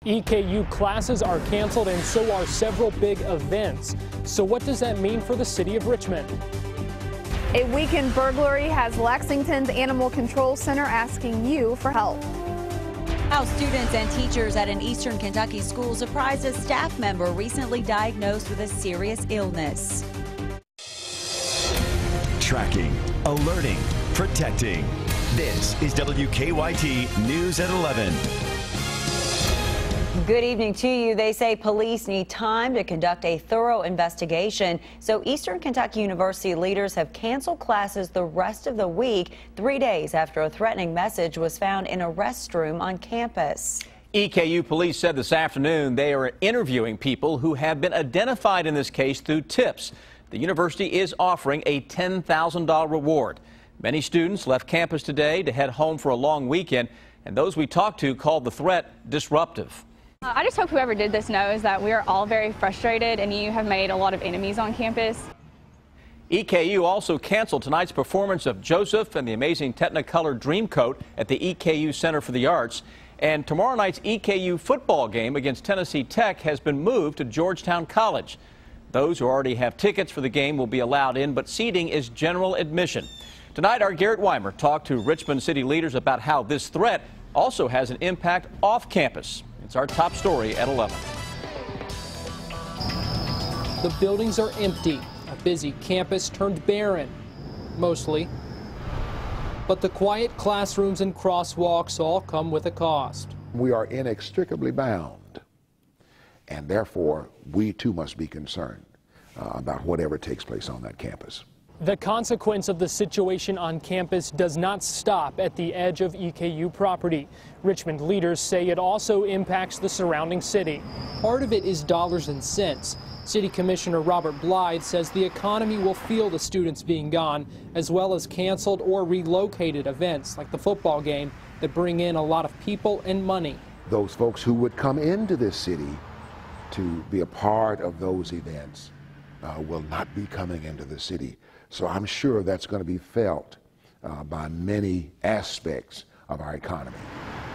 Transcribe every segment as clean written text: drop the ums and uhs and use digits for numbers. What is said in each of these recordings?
EKU classes are canceled and so are several big events. So what does that mean for the city of Richmond? A weekend burglary has Lexington's Animal Control Center asking you for help. How students and teachers at an Eastern Kentucky school surprised a staff member recently diagnosed with a serious illness. Tracking, alerting, protecting. This is WKYT News at 11. Good evening to you. They say police need time to conduct a thorough investigation, so Eastern Kentucky University leaders have canceled classes the rest of the week, 3 days after a threatening message was found in a restroom on campus. EKU police said this afternoon they are interviewing people who have been identified in this case through tips. The university is offering a $10,000 reward. Many students left campus today to head home for a long weekend, and those we talked to called the threat disruptive. I just hope whoever did this knows that we are all very frustrated and you have made a lot of enemies on campus. EKU also canceled tonight's performance of Joseph and the Amazing Technicolor Dreamcoat at the EKU Center for the Arts. And tomorrow night's EKU football game against Tennessee Tech has been moved to Georgetown College. Those who already have tickets for the game will be allowed in, but seating is general admission. Tonight, our Garrett Weimer talked to Richmond city leaders about how this threat also has an impact off campus. It's our top story at 11. The buildings are empty. A busy campus turned barren, mostly. But the quiet classrooms and crosswalks all come with a cost. We are inextricably bound, and therefore we too must be concerned about whatever takes place on that campus. The consequence of the situation on campus does not stop at the edge of EKU property. Richmond leaders say it also impacts the surrounding city. Part of it is dollars and cents. City Commissioner Robert Blythe says the economy will feel the students being gone, as well as canceled or relocated events like the football game that bring in a lot of people and money. Those folks who would come into this city to be a part of those events will not be coming into the city. So I'm sure that's going to be felt by many aspects of our economy.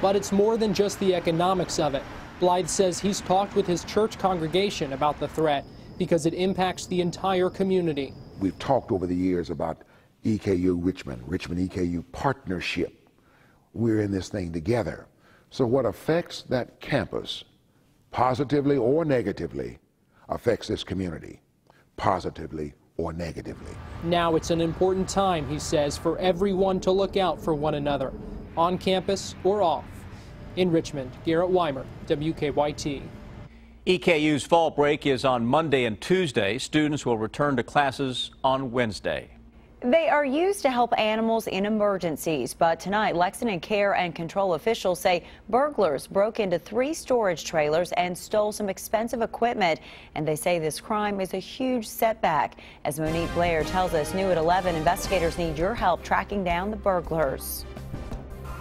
But it's more than just the economics of it. Blythe says he's talked with his church congregation about the threat because it impacts the entire community. We've talked over the years about EKU Richmond EKU partnership. We're in this thing together. So what affects that campus, positively or negatively, affects this community, positively or negatively. Now it's an important time, he says, for everyone to look out for one another, on campus or off. In Richmond, Garrett Weimer, WKYT. EKU's fall break is on Monday and Tuesday. Students will return to classes on Wednesday. They are used to help animals in emergencies, but tonight Lexington Care and Control officials say burglars broke into 3 storage trailers and stole some expensive equipment, and they say this crime is a huge setback. As Monique Blair tells us, new at 11, investigators need your help tracking down the burglars.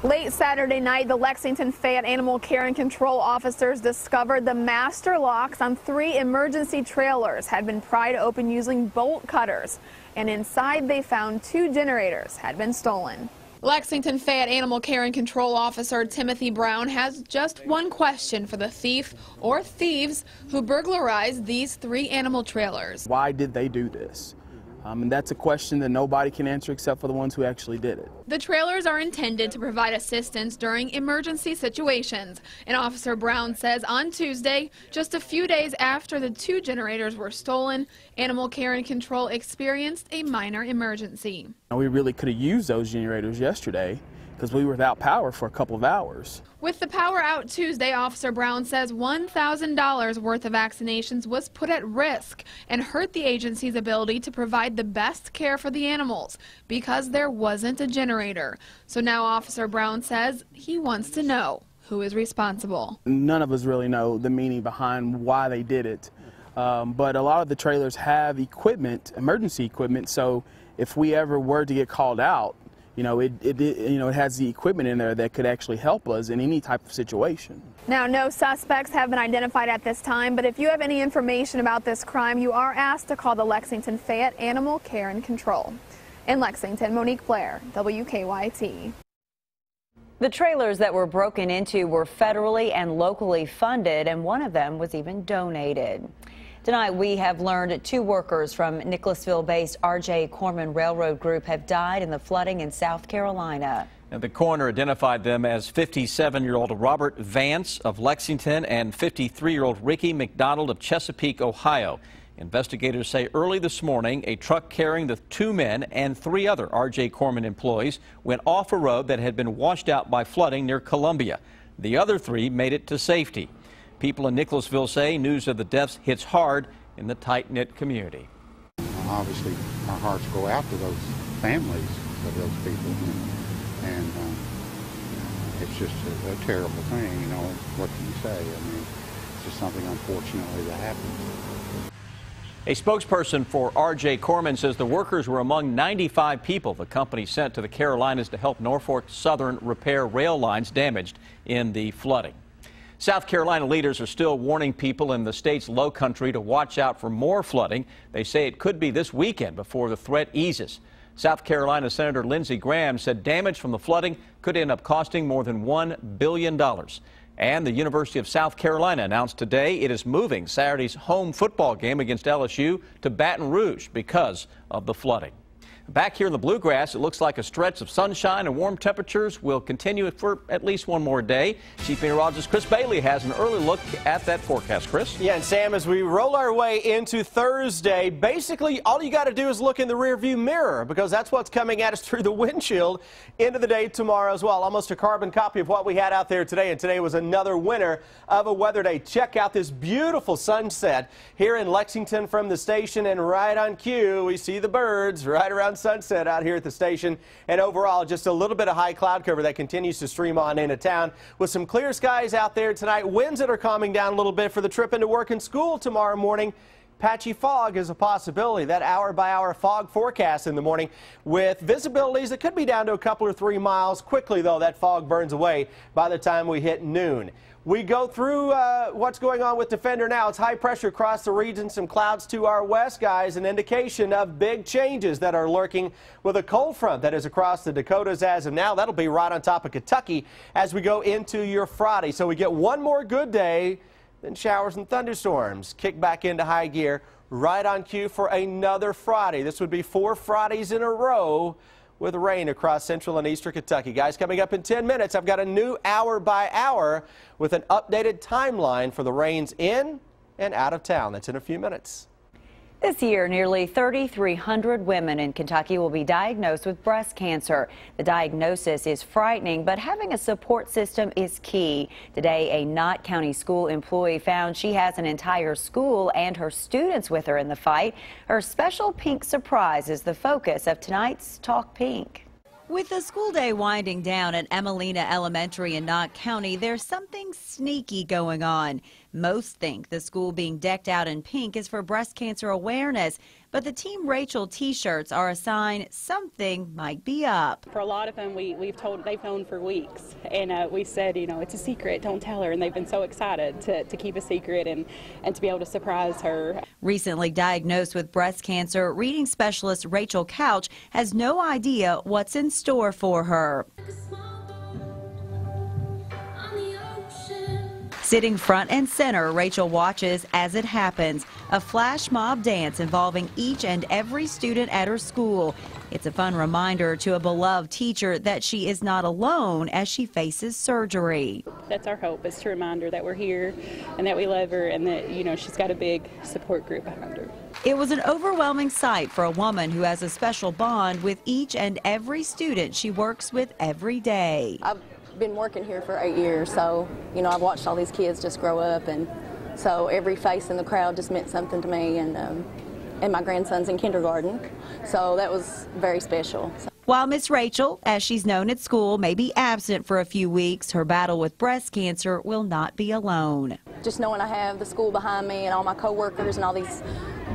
Late Saturday night, the Lexington Fayette Animal Care and Control officers discovered the master locks on 3 emergency trailers had been pried open using bolt cutters, and inside they found 2 generators had been stolen. Lexington Fayette Animal Care and Control Officer Timothy Brown has just one question for the thief or thieves who burglarized these 3 animal trailers. Why did they do this? And that's a question that nobody can answer except for the ones who actually did it. The trailers are intended to provide assistance during emergency situations. And Officer Brown says on Tuesday, just a few days after the 2 generators were stolen, Animal Care and Control experienced a minor emergency. We really could have used those generators yesterday because we were without power for a couple of hours. With the power out Tuesday, Officer Brown says $1,000 worth of vaccinations was put at risk and hurt the agency's ability to provide the best care for the animals because there wasn't a generator. So now Officer Brown says he wants to know who is responsible. None of us really know the meaning behind why they did it, but a lot of the trailers have equipment, emergency equipment, so if we ever were to get called out, it has the equipment in there that could actually help us in any type of situation. Now, no suspects have been identified at this time, but if you have any information about this crime, you are asked to call the Lexington Fayette Animal Care and Control. In Lexington, Monique Blair, WKYT. The trailers that were broken into were federally and locally funded, and one of them was even donated. Tonight, we have learned 2 workers from Nicholasville-based R.J. Corman Railroad Group have died in the flooding in South Carolina. And the coroner identified them as 57-year-old Robert Vance of Lexington and 53-year-old Ricky McDonald of Chesapeake, Ohio. Investigators say early this morning, a truck carrying the 2 men and 3 other R.J. Corman employees went off a road that had been washed out by flooding near Columbia. The other 3 made it to safety. People in Nicholasville say news of the deaths hits hard in the tight-knit community. Obviously, our hearts go out to those families of those people, and it's just a terrible thing. You know, what can you say? I mean, it's just something, unfortunately, that happens. A spokesperson for R.J. Corman says the workers were among 95 people the company sent to the Carolinas to help Norfolk Southern repair rail lines damaged in the flooding. South Carolina leaders are still warning people in the state's low country to watch out for more flooding. They say it could be this weekend before the threat eases. South Carolina Senator Lindsey Graham said damage from the flooding could end up costing more than $1 billion. And the University of South Carolina announced today it is moving Saturday's home football game against LSU to Baton Rouge because of the flooding. Back here in the Bluegrass, it looks like a stretch of sunshine and warm temperatures will continue for at least one more day. Chief Meteorologist Chris Bailey has an early look at that forecast. Chris? Yeah, and Sam, as we roll our way into Thursday, basically all you got to do is look in the rearview mirror, because that's what's coming at us through the windshield into the day tomorrow as well. Almost a carbon copy of what we had out there today, and today was another winner of a weather day. Check out this beautiful sunset here in Lexington from the station, and right on cue, we see the birds right around sunset out here at the station. And overall, just a little bit of high cloud cover that continues to stream on into town with some clear skies out there tonight. Winds that are calming down a little bit for the trip into work and school tomorrow morning. Patchy fog is a possibility. That hour-by-hour fog forecast in the morning with visibilities that could be down to a couple or 3 miles. Quickly, though, that fog burns away by the time we hit noon. We go through what's going on with Defender now. It's high pressure across the region. Some clouds to our west, guys. An indication of big changes that are lurking with a cold front that is across the Dakotas as of now. That'll be right on top of Kentucky as we go into your Friday. So we get one more good day, then showers and thunderstorms kick back into high gear right on cue for another Friday. This would be 4 Fridays in a row with rain across central and eastern Kentucky. Guys, coming up in 10 minutes, I've got a new hour by hour with an updated timeline for the rains in and out of town. That's in a few minutes. This year, nearly 3,300 women in Kentucky will be diagnosed with breast cancer. The diagnosis is frightening, but having a support system is key. Today, a Knott County school employee found she has an entire school and her students with her in the fight. Her special pink surprise is the focus of tonight's Talk Pink. With the school day winding down at Emelina Elementary in Knott County, there's something sneaky going on. Most think the school being decked out in pink is for breast cancer awareness, but the Team Rachel t-shirts are a sign something might be up. For a lot of them, they've known for weeks, and we said, you know, it's a secret, don't tell her, and they've been so excited to keep a secret and to be able to surprise her. Recently diagnosed with breast cancer, reading specialist Rachel Couch has no idea what's in store for her. Sitting front and center, Rachel watches as it happens, a flash mob dance involving each and every student at her school. It's a fun reminder to a beloved teacher that she is not alone as she faces surgery. That's our hope, is to remind her that we're here and that we love her and that, you know, she's got a big support group behind her. It was an overwhelming sight for a woman who has a special bond with each and every student she works with every day. I've been working here for 8 years, so you know, I've watched all these kids just grow up, and so every face in the crowd just meant something to me, and my grandson's in kindergarten, so that was very special. While Miss Rachel, as she's known at school, may be absent for a few weeks, her battle with breast cancer will not be alone. Just knowing I have the school behind me and all my coworkers and all these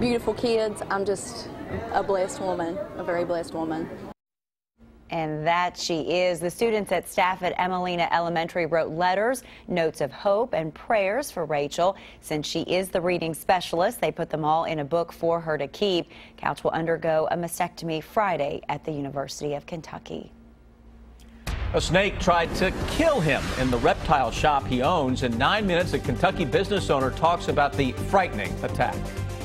beautiful kids, I'm just a blessed woman, a very blessed woman. And that she is. The students at staff at Emelina Elementary wrote letters, notes of hope, and prayers for Rachel. Since she is the reading specialist, they put them all in a book for her to keep. Couch will undergo a mastectomy Friday at the University of Kentucky. A snake tried to kill him in the reptile shop he owns. In 9 minutes, a Kentucky business owner talks about the frightening attack.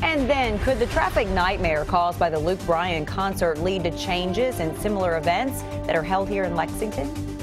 And then, could the traffic nightmare caused by the Luke Bryan concert lead to changes in similar events that are held here in Lexington?